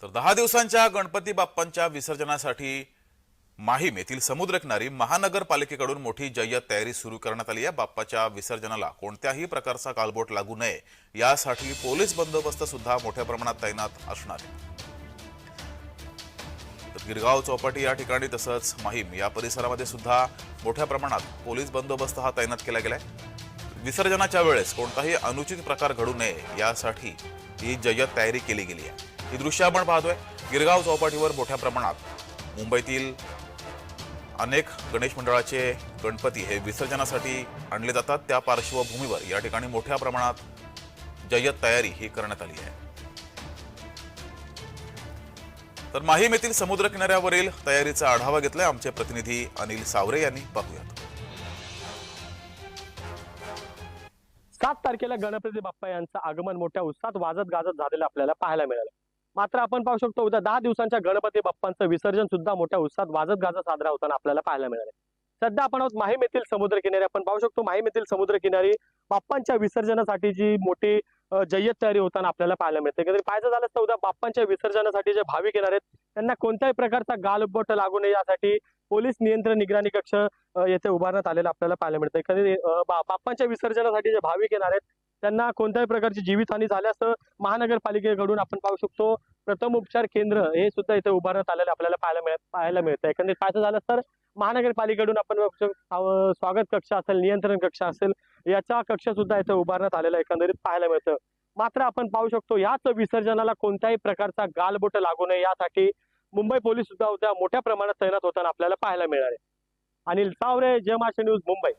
तर 10 दिवसांच्या गणपती बाप्पांच्या विसर्जनासाठी माहीम येथील समुद्रकिनारी महानगरपालिकेकडून मोठी जय्यत तयारी सुरू करण्यात आली आहे। बाप्पाच्या विसर्जनाला कोणत्याही प्रकारचा कालबोट लागू नये यासाठी पोलीस बंदोबस्त सुद्धा मोठ्या प्रमाणात तैनात असणार आहे। तर गिरगाव चौपाटी या ठिकाणी तसंच माहीम या परिसरामध्ये सुद्धा मोठ्या प्रमाणात पोलीस बंदोबस्त हा तैनात केला गेलाय। विसर्जनाच्या वेळेस कोणताही अनुचित प्रकार घडू नये यासाठी ही जय्यत तयारी केली गेली आहे। ही दृश्य आपण पाहतोय। गिरगाव चौपाटीवर मोठ्या प्रमाणात मुंबईतील अनेक गणेश मंडळाचे गणपती हे विसर्जनासाठी आणले जातात। त्या पार्श्वभूमीवर या ठिकाणी मोठ्या प्रमाणात जय्यत तयारी ही करण्यात आली आहे। तर माहीम येथील समुद्र किनाऱ्यावरील तयारीचा आढावा घेतलाय आमचे प्रतिनिधी अनिल सावरे यांनी। पाहूयात। 7 तारखेला गणपती बाप्पा यांचं आगमन मोठ्या उत्साहात वाजत गाजत झालेलं आपल्याला पाहायला मिळालं। मात्र आपण पाहू शकतो उद्या 10 दिवसांच्या गणपती बाप्पांचं विसर्जन सुद्धा मोठ्या उत्साहात वाजत गाजत साजरा होताना आपल्याला पाहायला मिळालं। सध्या आपण आहोत माहीम येथील समुद्र किनारी। आपण पाहू शकतो माहीम येथील समुद्र किनारी बाप्पांच्या विसर्जनासाठी जी मोठी जय्यत तयारी होताना आपल्याला पाहायला मिळते। कधी पाहायचं झालं तर उद्या बाप्पांच्या विसर्जनासाठी जे भाविक येणार आहेत त्यांना कोणत्याही प्रकारचा गालबोट लागू नये यासाठी पोलीस नियंत्रण निगराणी कक्ष येथे उभारण्यात आलेला आपल्याला पाहायला मिळते। कधी बाप्पांच्या विसर्जनासाठी जे भाविक येणार आहेत त्यांना कोणत्याही प्रकारची जीवितहानी झाल्यास महानगरपालिकेकडून आपण पाहू शकतो प्रथम उपचार केंद्र हे सुद्धा इथे उभारण्यात आलेले आपल्याला पाहायला मिळतं। एकंदरीत पाहायचं झालं तर महानगरपालिकेकडून आपण स्वागत कक्ष असेल, नियंत्रण कक्ष असेल, याचा कक्ष सुद्धा इथे उभारण्यात आलेला एकंदरीत पाहायला मिळतं। मात्र आपण पाहू शकतो याच विसर्जनाला कोणत्याही प्रकारचा गालबोट लागू नये यासाठी मुंबई पोलीस सुद्धा उद्या मोठ्या प्रमाणात तैनात होताना आपल्याला पाहायला मिळाले। अनिल सावरे, जय महाराष्ट्र न्यूज, मुंबई।